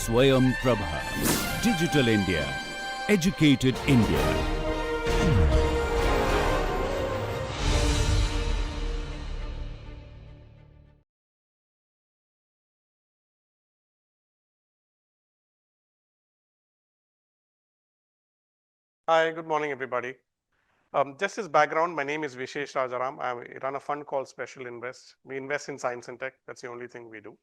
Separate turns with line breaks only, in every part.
Swayam Prabha. Digital India. Educated India.
Hi, good morning, everybody. Just as background, my name is Vishesh Rajaram. I run a fund called Special Invest. We invest in science and tech. That's the only thing we do.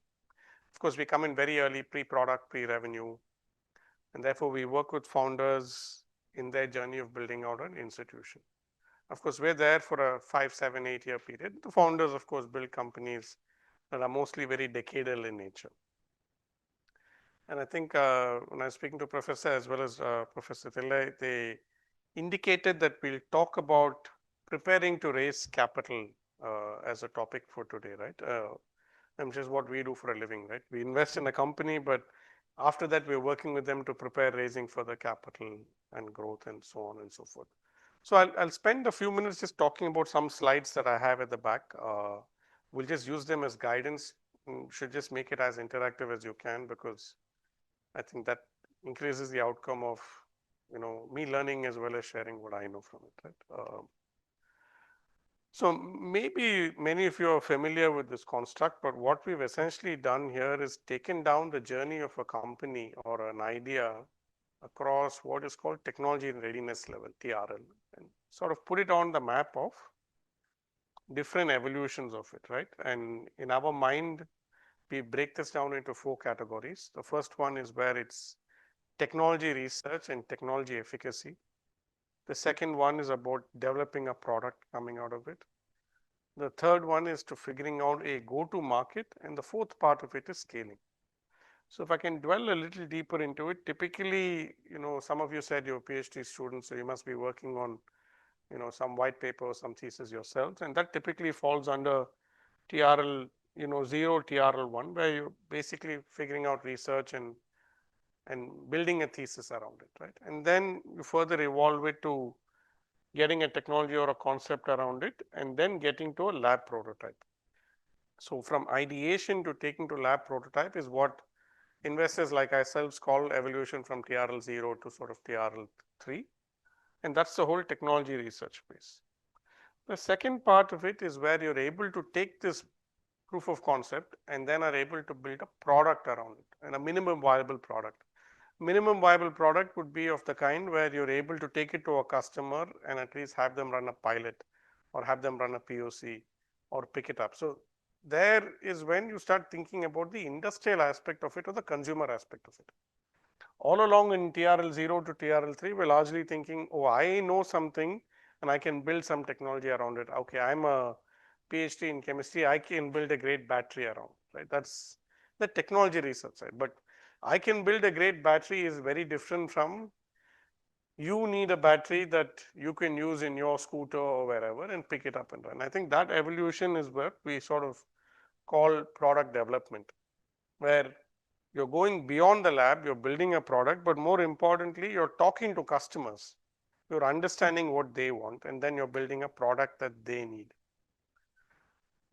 Of course, we come in very early, pre-product, pre-revenue, and therefore we work with founders in their journey of building out an institution. Of course, we're there for a 5, 7, 8 year period. The founders, of course, build companies that are mostly very decadal in nature. And I think when I was speaking to Professor as well as Professor Thillai, they indicated that we'll talk about preparing to raise capital as a topic for today, right? Which is what we do for a living, right? We invest in a company, but after that, we're working with them to prepare raising further capital and growth and so on and so forth. So I'll spend a few minutes just talking about some slides that I have at the back. We'll just use them as guidance. Should just make it as interactive as you can, because I think that increases the outcome of me learning as well as sharing what I know from it. Right? So maybe many of you are familiar with this construct, but what we've essentially done here is taken down the journey of a company or an idea across what is called technology readiness level, TRL, and sort of put it on the map of different evolutions of it, right? And in our mind, we break this down into 4 categories. The first one is where it's technology research and technology efficacy. The second one is about developing a product coming out of it. The third one is to figuring out a go-to market, and the fourth part of it is scaling. So if I can dwell a little deeper into it, typically, some of you said you're PhD students, so you must be working on, some white paper or some thesis yourselves, and that typically falls under TRL, 0, TRL 1, where you're basically figuring out research and building a thesis around it, right? And then you further evolve it to getting a technology or a concept around it, and then getting to a lab prototype. So from ideation to taking to lab prototype is what investors like ourselves call evolution from TRL 0 to sort of TRL 3. And that's the whole technology research phase. The second part of it is where you're able to take this proof of concept and then are able to build a product around it, and a minimum viable product. Minimum viable product would be of the kind where you're able to take it to a customer and at least have them run a pilot or have them run a POC or pick it up. So there is when you start thinking about the industrial aspect of it or the consumer aspect of it. All along in TRL 0 to TRL 3, we're largely thinking, oh, I know something and I can build some technology around it. Okay, I'm a PhD in chemistry, I can build a great battery around, right? That's the technology research side. But I can build a great battery is very different from you need a battery that you can use in your scooter or wherever and pick it up and run. I think that evolution is what we sort of call product development, where you're going beyond the lab, you're building a product, but more importantly, you're talking to customers. You're understanding what they want, and then you're building a product that they need.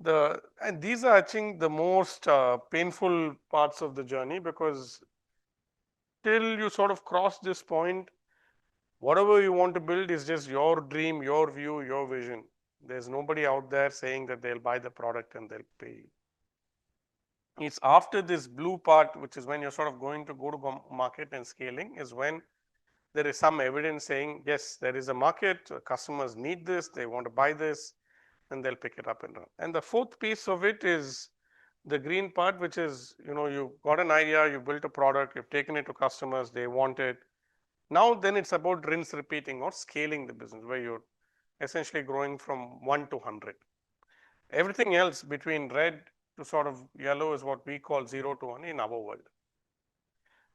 And these are, I think, the most painful parts of the journey, because till you sort of cross this point, whatever you want to build is just your dream, your view, your vision. There's nobody out there saying that they'll buy the product and they'll pay you. It's after this blue part, which is when you're sort of going to go to market and scaling, is when there is some evidence saying, yes, there is a market, customers need this, they want to buy this, and they'll pick it up and run. And the fourth piece of it is the green part, which is, you got an idea, you built a product, you've taken it to customers, they want it. Now then it's about rinse repeating or scaling the business, where you're essentially growing from 1 to 100. Everything else between red to sort of yellow is what we call 0 to 1 in our world.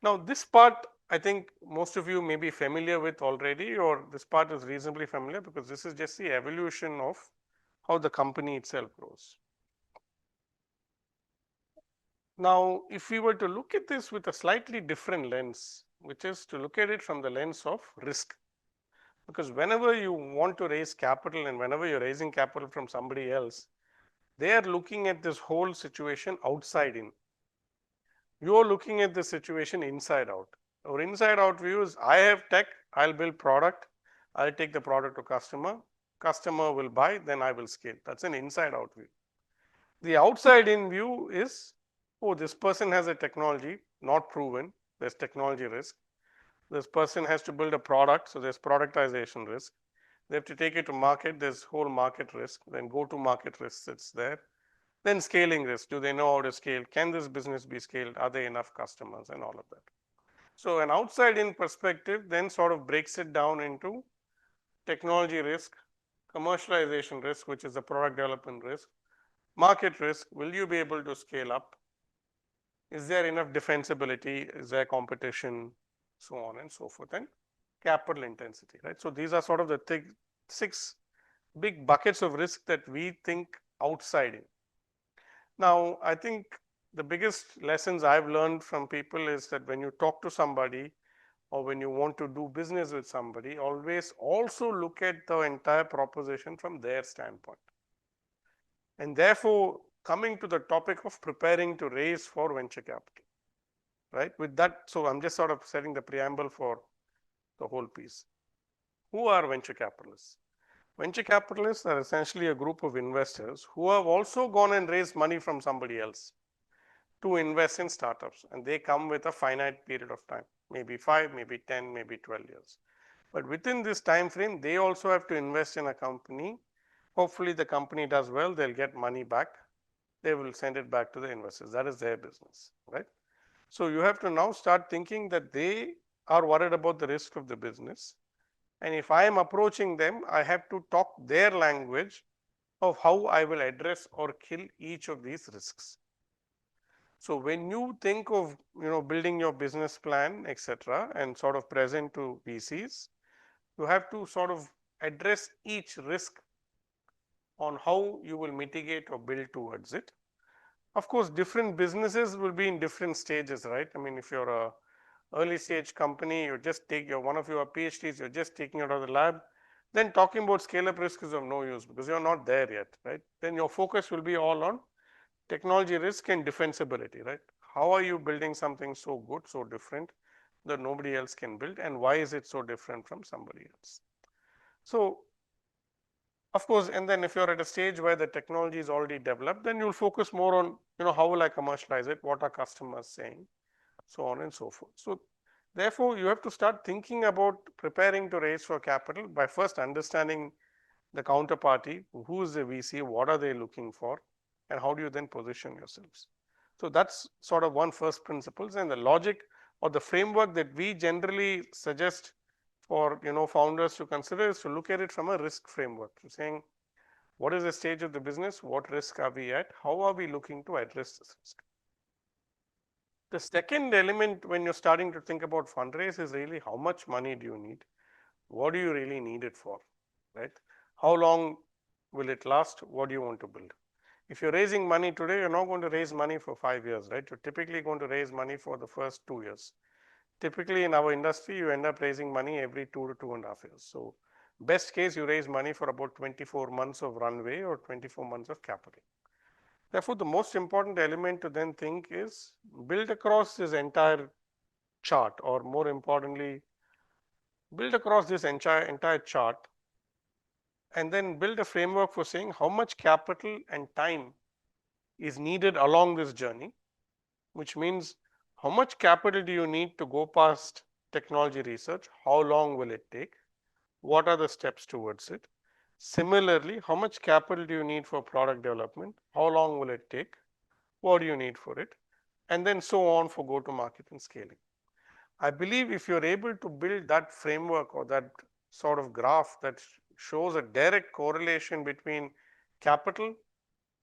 Now this part, I think most of you may be familiar with already, or this part is reasonably familiar, because this is just the evolution of how the company itself grows. Now, if we were to look at this with a slightly different lens, which is to look at it from the lens of risk, because whenever you want to raise capital and whenever you're raising capital from somebody else, they are looking at this whole situation outside in. you're looking at the situation inside out. Our inside out view is I have tech, I'll build product, I'll take the product to customer will buy, then I will scale. That's an inside out view. The outside in view is, oh, this person has a technology not proven, there's technology risk. This person has to build a product, so there's productization risk. They have to take it to market, there's whole market risk, then go to market risk sits there. Then scaling risk, do they know how to scale? Can this business be scaled? Are there enough customers and all of that? So an outside in perspective then sort of breaks it down into technology risk, commercialization risk, which is the product development risk, market risk, will you be able to scale up? Is there enough defensibility? Is there competition? So on and so forth. And capital intensity, right? So these are sort of the 6 big buckets of risk that we think outside in. Now, I think the biggest lessons I've learned from people is that when you talk to somebody or when you want to do business with somebody, always also look at the entire proposition from their standpoint. And therefore, coming to the topic of preparing to raise for venture capital, right? With that, so I'm just sort of setting the preamble for the whole piece. Who are venture capitalists? Venture capitalists are essentially a group of investors who have also gone and raised money from somebody else to invest in startups, and they come with a finite period of time, maybe 5, maybe 10, maybe 12 years. But within this time frame, they also have to invest in a company. Hopefully the company does well, they'll get money back. They will send it back to the investors. That is their business, right? So you have to now start thinking that they are worried about the risk of the business. And if I am approaching them, I have to talk their language of how I will address or kill each of these risks. So when you think of building your business plan, etc., and sort of present to VCs, you have to sort of address each risk on how you will mitigate or build towards it. Of course, different businesses will be in different stages, right? I mean, if you're a early stage company, you just take one of your PhDs, you're just taking it out of the lab, then talking about scale up risk is of no use because you're not there yet, right? Then your focus will be all on technology risk and defensibility, right? How are you building something so good, so different that nobody else can build, and why is it so different from somebody else? So, of course, and then if you're at a stage where the technology is already developed, then you'll focus more on, how will I commercialize it? What are customers saying? So on and so forth. So therefore, you have to start thinking about preparing to raise for capital by first understanding the counterparty, who is the VC, what are they looking for, and how do you then position yourselves. So that's sort of one first principles, and the logic or the framework that we generally suggest for founders to consider is to look at it from a risk framework, to saying what is the stage of the business, what risk are we at, how are we looking to address this risk. The second element when you're starting to think about fundraise is really how much money do you need, what do you really need it for, right? How long will it last, what do you want to build? If you're raising money today, you're not going to raise money for 5 years, right? You're typically going to raise money for the first 2 years. Typically in our industry, you end up raising money every 2 to 2.5 years. So best case, you raise money for about 24 months of runway or 24 months of capital. Therefore, the most important element to then think is build across this entire chart, or more importantly, build across this entire chart, and then build a framework for saying how much capital and time is needed along this journey, which means how much capital do you need to go past technology research, how long will it take, what are the steps towards it. Similarly, how much capital do you need for product development, how long will it take, what do you need for it, and then so on for go to market and scaling. I believe if you're able to build that framework or that sort of graph that shows a direct correlation between capital,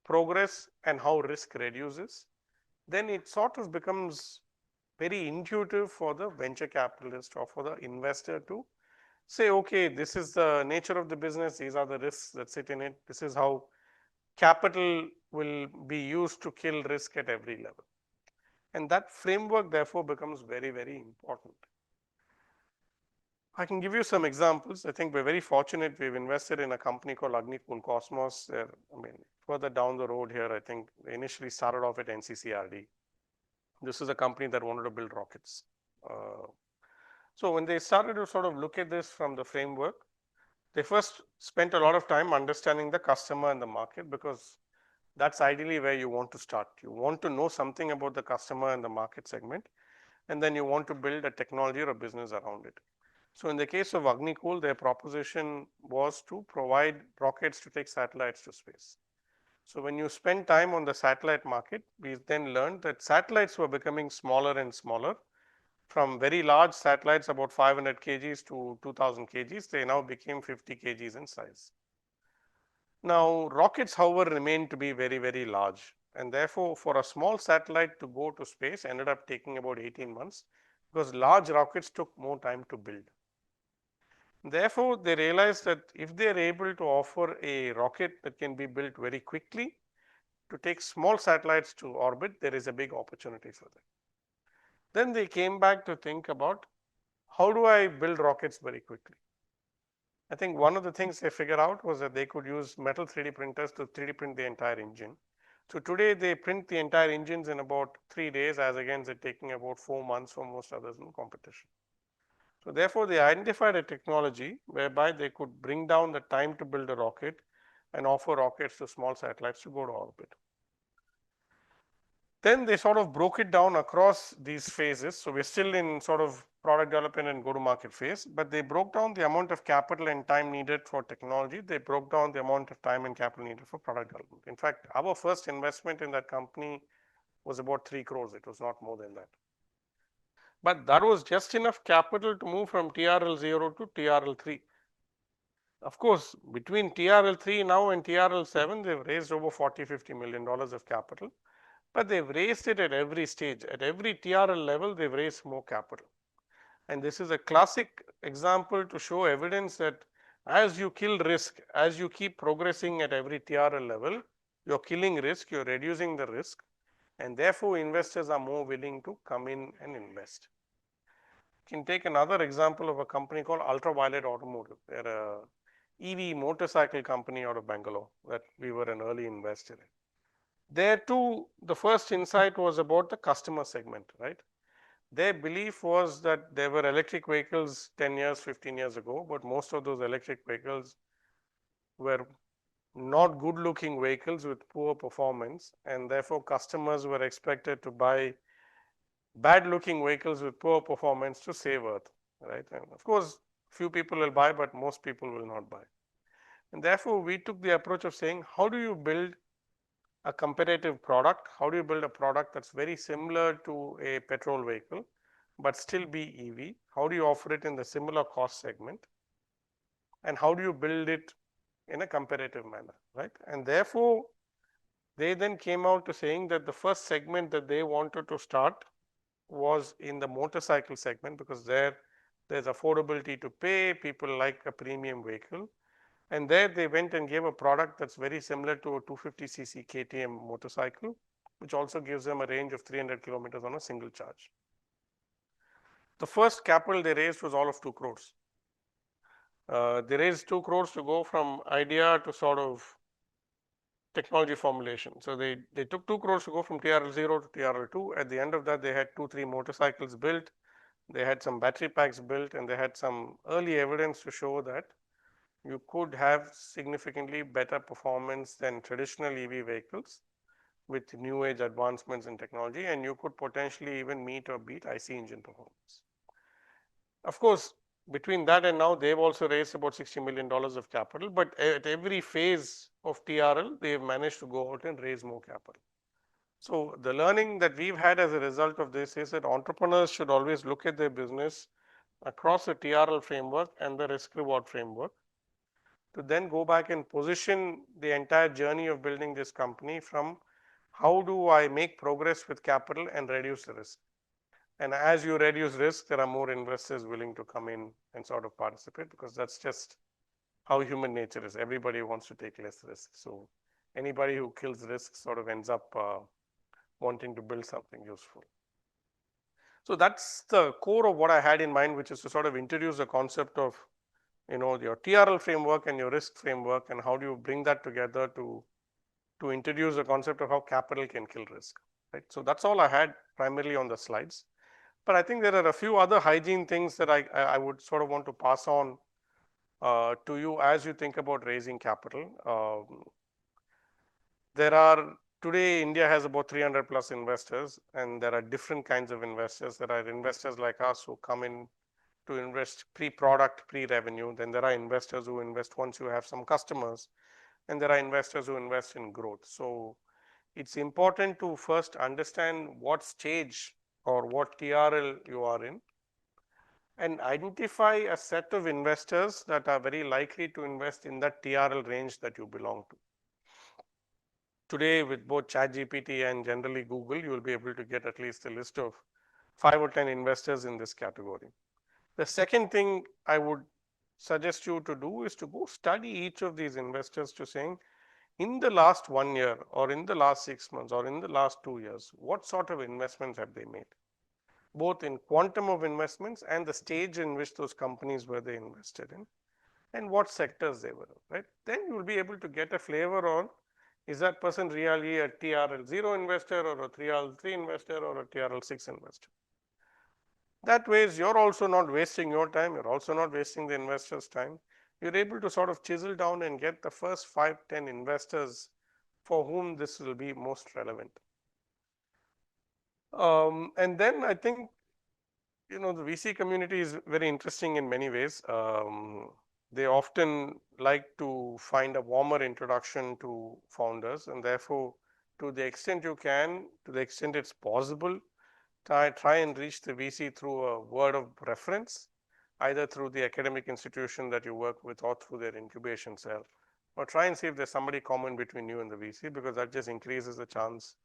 progress, and how risk reduces, then it sort of becomes very intuitive for the venture capitalist or for the investor to say, okay, this is the nature of the business, these are the risks that sit in it, this is how capital will be used to kill risk at every level. And that framework therefore becomes very, very important. I can give you some examples. I think we're very fortunate. We've invested in a company called Agnikul Cosmos. Further down the road here, I think they initially started off at NCCRD. This is a company that wanted to build rockets. So when they started to sort of look at this from the framework, they first spent a lot of time understanding the customer and the market, because that's ideally where you want to start. You want to know something about the customer and the market segment, and then you want to build a technology or a business around it. So in the case of Agnikul, their proposition was to provide rockets to take satellites to space. So when you spend time on the satellite market, we then learned that satellites were becoming smaller and smaller. From very large satellites, about 500 kgs to 2000 kgs, they now became 50 kgs in size. Now, rockets, however, remain to be very, very large, and therefore, for a small satellite to go to space ended up taking about 18 months, because large rockets took more time to build. Therefore, they realized that if they are able to offer a rocket that can be built very quickly to take small satellites to orbit, there is a big opportunity for them. Then they came back to think about, how do I build rockets very quickly? I think one of the things they figured out was that they could use metal 3D printers to 3D print the entire engine. So today they print the entire engines in about 3 days, as against it taking about 4 months for most others in competition. So therefore, they identified a technology whereby they could bring down the time to build a rocket and offer rockets to small satellites to go to orbit. Then they sort of broke it down across these phases. So we're still in sort of product development and go to market phase, but they broke down the amount of capital and time needed for technology. They broke down the amount of time and capital needed for product development. In fact, our first investment in that company was about 3 crores. It was not more than that. But that was just enough capital to move from TRL0 to TRL3. Of course, between TRL3 now and TRL7, they've raised over $40–50 million of capital. But they've raised it at every stage. At every TRL level, they've raised more capital. And this is a classic example to show evidence that as you kill risk, as you keep progressing at every TRL level, you're killing risk, you're reducing the risk, and therefore investors are more willing to come in and invest. You can take another example of a company called Ultraviolet Automotive. They're a EV motorcycle company out of Bangalore that we were an early investor in. There too, the first insight was about the customer segment, right? Their belief was that there were electric vehicles 10 years, 15 years ago, but most of those electric vehicles were not good looking vehicles with poor performance, and therefore customers were expected to buy bad looking vehicles with poor performance to save earth, right? And of course, few people will buy, but most people will not buy. And therefore, we took the approach of saying, how do you build a competitive product? How do you build a product that's very similar to a petrol vehicle, but still be EV? How do you offer it in the similar cost segment? And how do you build it in a competitive manner, right? And therefore, they then came out to saying that the first segment that they wanted to start was in the motorcycle segment, because there's affordability to pay, people like a premium vehicle. And there they went and gave a product that's very similar to a 250cc KTM motorcycle, which also gives them a range of 300 kilometers on a single charge. The first capital they raised was all of 2 crores. They raised 2 crores to go from idea to sort of technology formulation. So they took 2 crores to go from TRL0 to TRL2. At the end of that, they had 2–3 motorcycles built. They had some battery packs built, and they had some early evidence to show that you could have significantly better performance than traditional EV vehicles with new age advancements in technology, and you could potentially even meet or beat IC engine performance. Of course, between that and now, they've also raised about $60 million of capital, but at every phase of TRL, they've managed to go out and raise more capital. So the learning that we've had as a result of this is that entrepreneurs should always look at their business across the TRL framework and the risk reward framework, to then go back and position the entire journey of building this company from how do I make progress with capital and reduce the risk. And as you reduce risk, there are more investors willing to come in and sort of participate, because that's just how human nature is. Everybody wants to take less risk. So anybody who kills risk sort of ends up wanting to build something useful. So that's the core of what I had in mind, which is to sort of introduce the concept of your TRL framework and your risk framework, and how do you bring that together to introduce the concept of how capital can kill risk. right? So that's all I had primarily on the slides. But I think there are a few other hygiene things that I would sort of want to pass on to you as you think about raising capital. There are today India has about 300 plus investors, and there are different kinds of investors. There are investors like us who come in to invest pre-product, pre-revenue. Then there are investors who invest once you have some customers, and there are investors who invest in growth. So it's important to first understand what stage or what TRL you are in, and identify a set of investors that are very likely to invest in that TRL range that you belong to. Today, with both ChatGPT and generally Google, you will be able to get at least a list of 5 or 10 investors in this category. The second thing I would suggest you to do is to go study each of these investors to saying, in the last 1 year or in the last 6 months or in the last 2 years, what sort of investments have they made, both in quantum of investments and the stage in which those companies were they invested in, and what sectors they were in, right? Then you will be able to get a flavor on, is that person really a TRL 0 investor or a TRL 3 investor or a TRL 6 investor. That way, you're also not wasting your time, you're also not wasting the investor's time. You're able to sort of chisel down and get the first 5, 10 investors for whom this will be most relevant. And then I think, the VC community is very interesting in many ways. They often like to find a warmer introduction to founders, and therefore, to the extent you can, to the extent it's possible, try and reach the VC through a word of reference, either through the academic institution that you work with or through their incubation cell, or try and see if there's somebody common between you and the VC, because that just increases the chance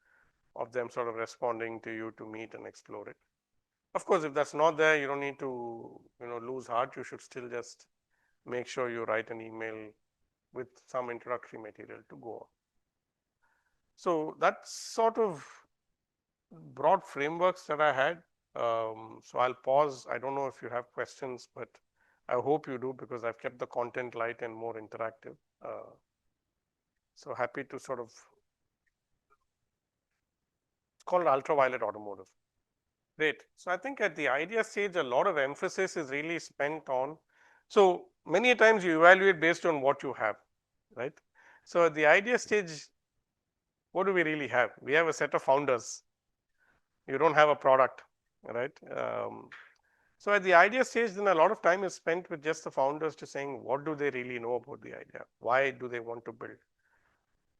of them sort of responding to you to meet and explore it. Of course, if that's not there, you don't need to lose heart. You should still just make sure you write an email with some introductory material to go on. So that's sort of broad frameworks that I had. So I'll pause. I don't know if you have questions, but I hope you do, because I've kept the content light and more interactive. So happy to sort of, it's called ultraviolet automotive. Great. So I think at the idea stage, a lot of emphasis is really spent on, so many times you evaluate based on what you have, right? So at the idea stage, what do we really have? We have a set of founders. You don't have a product, right? So at the idea stage, then a lot of time is spent with just the founders to saying, what do they really know about the idea? Why do they want to build?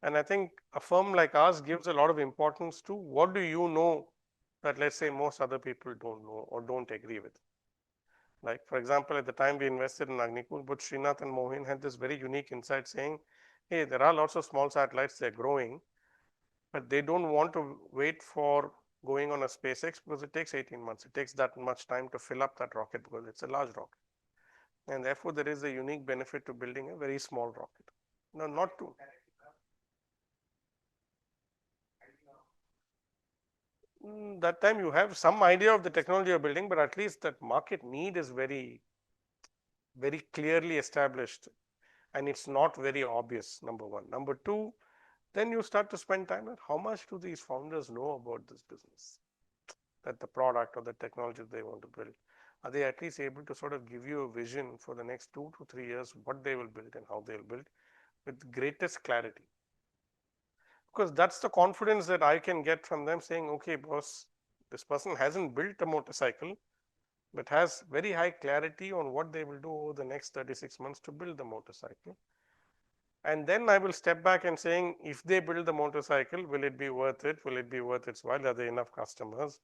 And I think a firm like ours gives a lot of importance to what do you know that, let's say, most other people don't know or don't agree with. Like, for example, at the time we invested in Agnikul, but Srinath and Mohin had this very unique insight saying, hey, there are lots of small satellites, they're growing, but they don't want to wait for going on a SpaceX because it takes 18 months. It takes that much time to fill up that rocket because it's a large rocket. And therefore, there is a unique benefit to building a very small rocket. No, not to. That time you have some idea of the technology you're building, but at least that market need is very, very clearly established, and it's not very obvious, number one. Number two, then you start to spend time on how much do these founders know about this business, that the product or the technology they want to build. Are they at least able to sort of give you a vision for the next 2 to 3 years, what they will build and how they will build with greatest clarity? Because that's the confidence that I can get from them saying, okay, boss, this person hasn't built a motorcycle, but has very high clarity on what they will do over the next 36 months to build the motorcycle. And then I will step back and saying, if they build the motorcycle, will it be worth it? Will it be worth its while? Are there enough customers?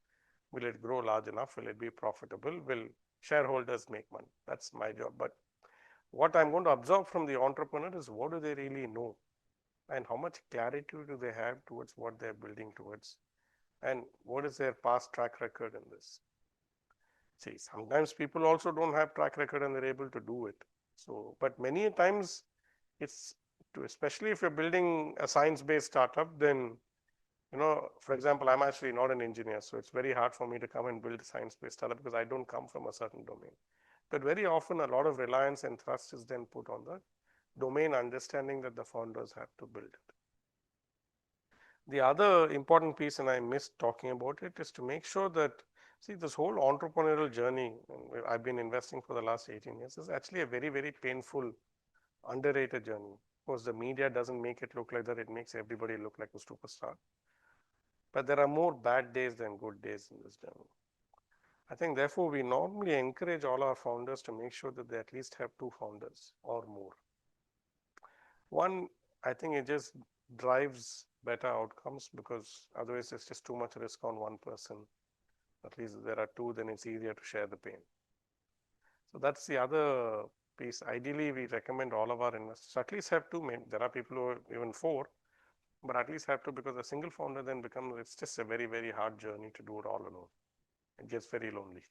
Will it grow large enough? Will it be profitable? Will shareholders make money? That's my job. But what I'm going to absorb from the entrepreneur is, what do they really know? And how much clarity do they have towards what they're building towards? And what is their past track record in this? See, sometimes people also don't have track record and they're able to do it. So, but many times it's especially if you're building a science-based startup, then, for example, I'm actually not an engineer, so it's very hard for me to come and build a science-based startup because I don't come from a certain domain. But very often a lot of reliance and trust is then put on the domain understanding that the founders have to build it. The other important piece, and I missed talking about it, is to make sure that, see, this whole entrepreneurial journey, I've been investing for the last 18 years, is actually a very, very painful, underrated journey. Of course, the media doesn't make it look like that, it makes everybody look like a superstar. But there are more bad days than good days in this journey. I think, therefore, we normally encourage all our founders to make sure that they at least have 2 founders or more. One, I think it just drives better outcomes, because otherwise it's just too much risk on one person. At least if there are 2, then it's easier to share the pain. So that's the other piece. Ideally, we recommend all of our investors at least have 2 men. There are people who have even 4, but at least have 2, because a single founder then becomes, it's just a very, very hard journey to do it all alone. It gets very lonely.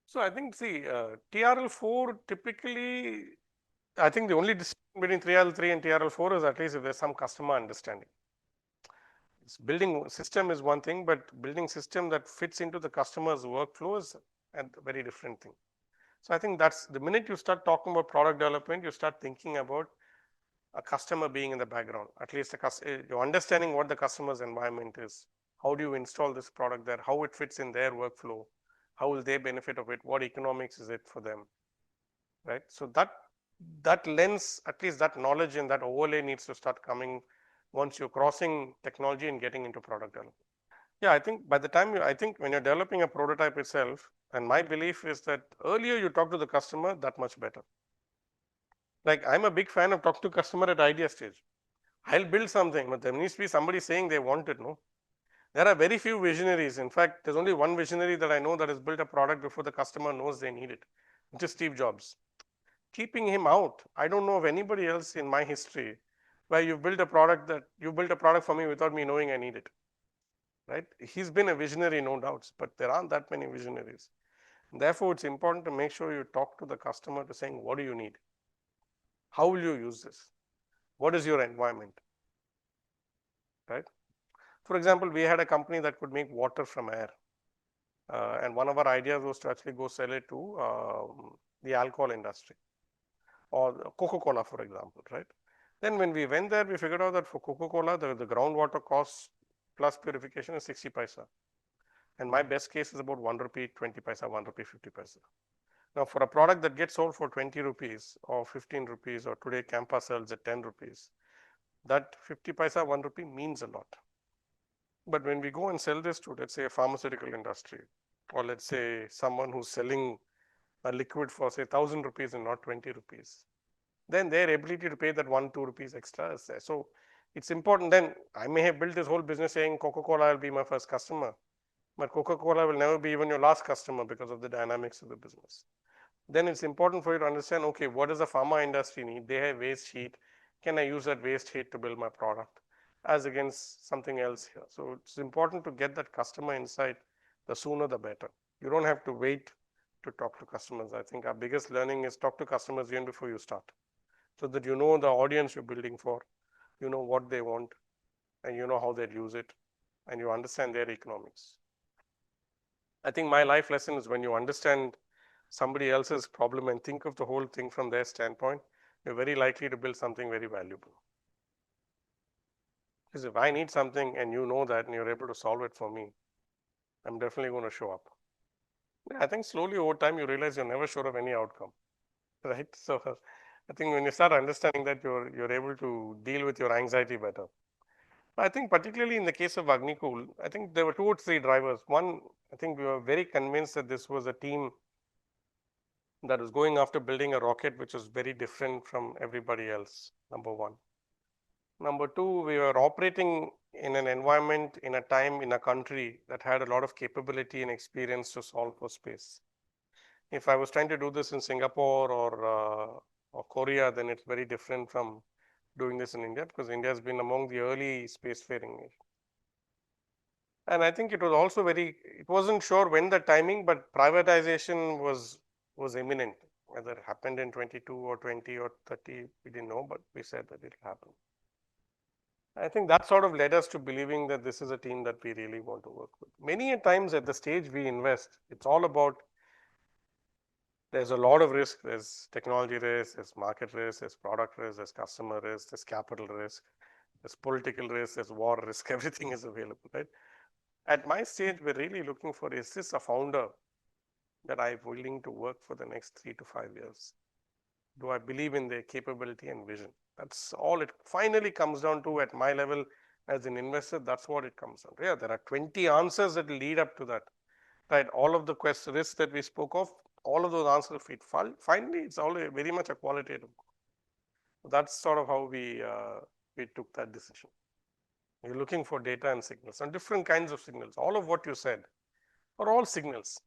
So I think, see, TRL4 typically, I think the only distinction between TRL3 and TRL4 is at least if there's some customer understanding. Building system is one thing, but building system that fits into the customer's workflow is a very different thing. So I think that's the minute you start talking about product development, you start thinking about a customer being in the background, at least you're understanding what the customer's environment is. How do you install this product there? How it fits in their workflow? How will they benefit of it? What economics is it for them? Right. So that lens, at least that knowledge and that overlay needs to start coming once you're crossing technology and getting into product development. Yeah, I think by the time I think when you're developing a prototype itself, and my belief is that earlier you talk to the customer, that much better. Like, I'm a big fan of talk to customer at idea stage. I'll build something, but there needs to be somebody saying they want it. No, there are very few visionaries. In fact, there's only one visionary that I know that has built a product before the customer knows they need it, which is Steve Jobs. Keeping him out, I don't know of anybody else in my history where you built a product for me without me knowing I need it. Right? He's been a visionary, no doubts, but there aren't that many visionaries. Therefore, it's important to make sure you talk to the customer to saying, what do you need? How will you use this? What is your environment? Right? For example, we had a company that could make water from air. And one of our ideas was to actually go sell it to the alcohol industry or Coca-Cola, for example, right? Then when we went there, we figured out that for Coca-Cola, the groundwater cost plus purification is 60 paisa. And my best case is about 1 rupee 20 paisa, 1 rupee 50 paisa. Now, for a product that gets sold for 20 rupees or 15 rupees, or today Campa sells at 10 rupees, that 50 paisa, 1 rupee means a lot. But when we go and sell this to, let's say, a pharmaceutical industry, or let's say someone who's selling a liquid for, say, 1,000 rupees and not 20 rupees, then their ability to pay that 1-2 rupees extra is there. So it's important. Then I may have built this whole business saying Coca-Cola will be my first customer, but Coca-Cola will never be even your last customer because of the dynamics of the business. Then it's important for you to understand, okay, what does the pharma industry need? They have waste heat. Can I use that waste heat to build my product as against something else here? So it's important to get that customer insight. The sooner the better. You don't have to wait to talk to customers. I think our biggest learning is talk to customers even before you start, so that you know the audience you're building for, you know what they want, and you know how they'll use it, and you understand their economics. I think my life lesson is when you understand somebody else's problem and think of the whole thing from their standpoint, you're very likely to build something very valuable. Because if I need something and you know that and you're able to solve it for me, I'm definitely going to show up. I think slowly over time you realize you're never sure of any outcome, right? So I think when you start understanding that, you're able to deal with your anxiety better. I think particularly in the case of Agnicool, I think there were 2 or 3 drivers. One, I think we were very convinced that this was a team that was going after building a rocket which was very different from everybody else, number one. Number two, we were operating in an environment, in a time, in a country that had a lot of capability and experience to solve for space. If I was trying to do this in Singapore or Korea, then it's very different from doing this in India, because India has been among the early spacefaring nations. And I think it was also it wasn't sure when the timing, but privatization was imminent. Whether it happened in 22 or 20 or 30, we didn't know, but we said that it'll happen. I think that sort of led us to believing that this is a team that we really want to work with. Many a times at the stage we invest, it's all about, there's a lot of risk. There's technology risk, there's market risk, there's product risk, there's customer risk, there's capital risk. There's political risk, there's war risk, everything is available, right? At my stage, we're really looking for, is this a founder that I'm willing to work for the next 3 to 5 years? Do I believe in their capability and vision? That's all it finally comes down to at my level as an investor. That's what it comes down to. Yeah, there are 20 answers that lead up to that, right? All of the risks that we spoke of, all of those answers fit. Finally, it's all very much a qualitative. That's sort of how we took that decision. You're looking for data and signals and different kinds of signals. All of what you said are all signals.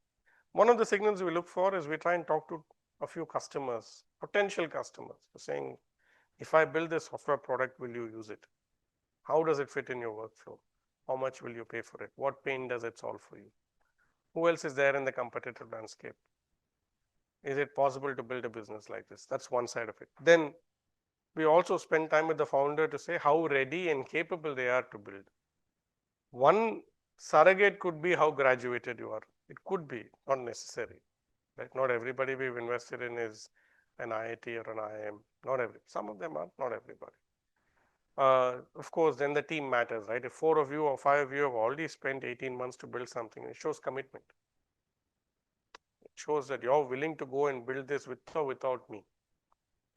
One of the signals we look for is we try and talk to a few customers, potential customers, saying, if I build this software product, will you use it? How does it fit in your workflow? How much will you pay for it? What pain does it solve for you? Who else is there in the competitive landscape? Is it possible to build a business like this? That's one side of it. Then we also spend time with the founder to say how ready and capable they are to build. One surrogate could be how graduated you are. It could be, not necessary. Right? Not everybody we've invested in is an IIT or an IIM. Not every. Some of them are, not everybody. Of course, then the team matters, right? If 4 of you or 5 of you have already spent 18 months to build something, it shows commitment. It shows that you're willing to go and build this with or without me.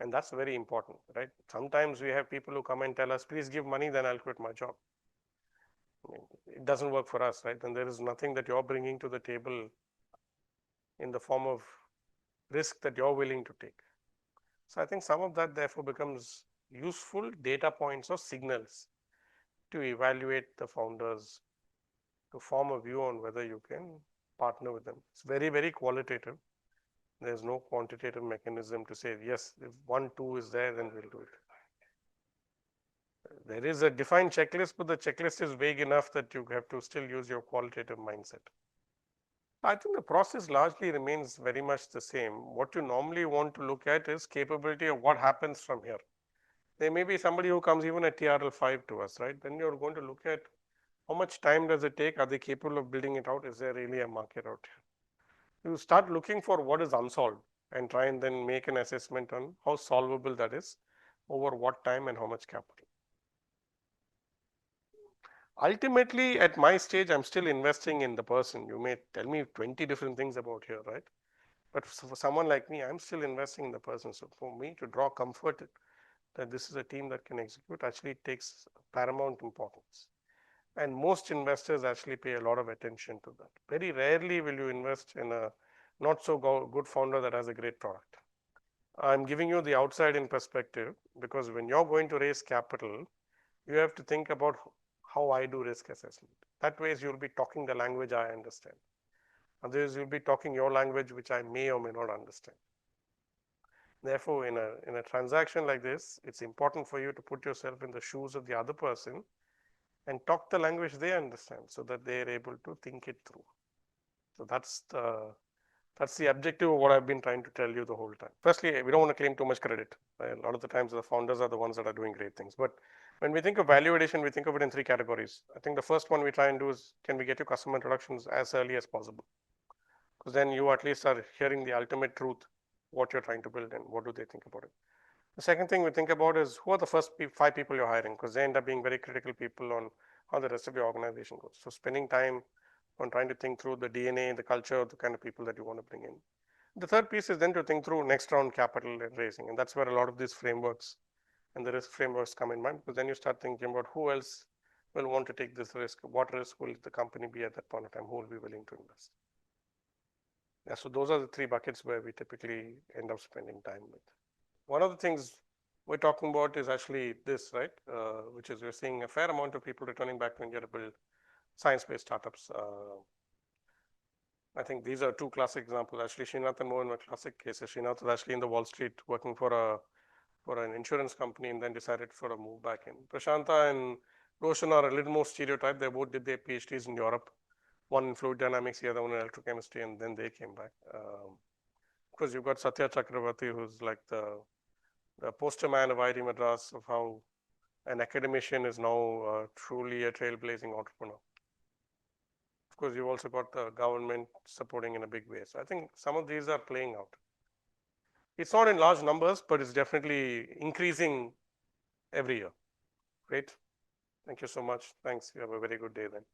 And that's very important, right? Sometimes we have people who come and tell us, please give money, then I'll quit my job. I mean, it doesn't work for us, right? And there is nothing that you're bringing to the table in the form of risk that you're willing to take. So I think some of that therefore becomes useful data points or signals to evaluate the founders, to form a view on whether you can partner with them. It's very, very qualitative. There's no quantitative mechanism to say, yes, if 1, 2 is there, then we'll do it. There is a defined checklist, but the checklist is vague enough that you have to still use your qualitative mindset. I think the process largely remains very much the same. What you normally want to look at is capability of what happens from here. There may be somebody who comes even at TRL 5 to us, right? Then you're going to look at how much time does it take? Are they capable of building it out? Is there really a market out here? You start looking for what is unsolved and try and then make an assessment on how solvable that is, over what time and how much capital. Ultimately, at my stage, I'm still investing in the person. You may tell me 20 different things about here, right? But for someone like me, I'm still investing in the person. So for me to draw comfort that this is a team that can execute actually takes paramount importance. And most investors actually pay a lot of attention to that. Very rarely will you invest in a not so good founder that has a great product. I'm giving you the outside in perspective because when you're going to raise capital, you have to think about how I do risk assessment. That way you'll be talking the language I understand. Otherwise, you'll be talking your language which I may or may not understand. Therefore, in a transaction like this, it's important for you to put yourself in the shoes of the other person and talk the language they understand so that they are able to think it through. So that's the objective of what I've been trying to tell you the whole time. Firstly, we don't want to claim too much credit. A lot of the times the founders are the ones that are doing great things. But when we think of value addition, we think of it in 3 categories. I think the first one we try and do is, can we get you customer introductions as early as possible? Because then you at least are hearing the ultimate truth, what you're trying to build and what do they think about it. The second thing we think about is who are the first 5 people you're hiring, because they end up being very critical people on how the rest of your organization goes. So spending time on trying to think through the DNA, the culture, the kind of people that you want to bring in. The third piece is then to think through next round capital and raising, and that's where a lot of these frameworks and the risk frameworks come in mind, because then you start thinking about who else will want to take this risk, what risk will the company be at that point of time, who will be willing to invest. Yeah, so those are the 3 buckets where we typically end up spending time with. One of the things we're talking about is actually this, right? Which is we're seeing a fair amount of people returning back to India to build science-based startups. I think these are 2 classic examples. Actually, Srinath and Mohan were classic cases. Srinath was actually in the Wall Street working for an insurance company and then decided for a move back in. Prashanta and Roshan are a little more stereotyped. They both did their PhDs in Europe. One in fluid dynamics, the other one in electrochemistry, and then they came back. Of course, you've got Satya Chakravarti, who's like the poster man of IIT Madras of how an academician is now truly a trailblazing entrepreneur. Of course, you've also got the government supporting in a big way. So I think some of these are playing out. It's not in large numbers, but it's definitely increasing every year, right? Thank you so much. Thanks. You have a very good day then.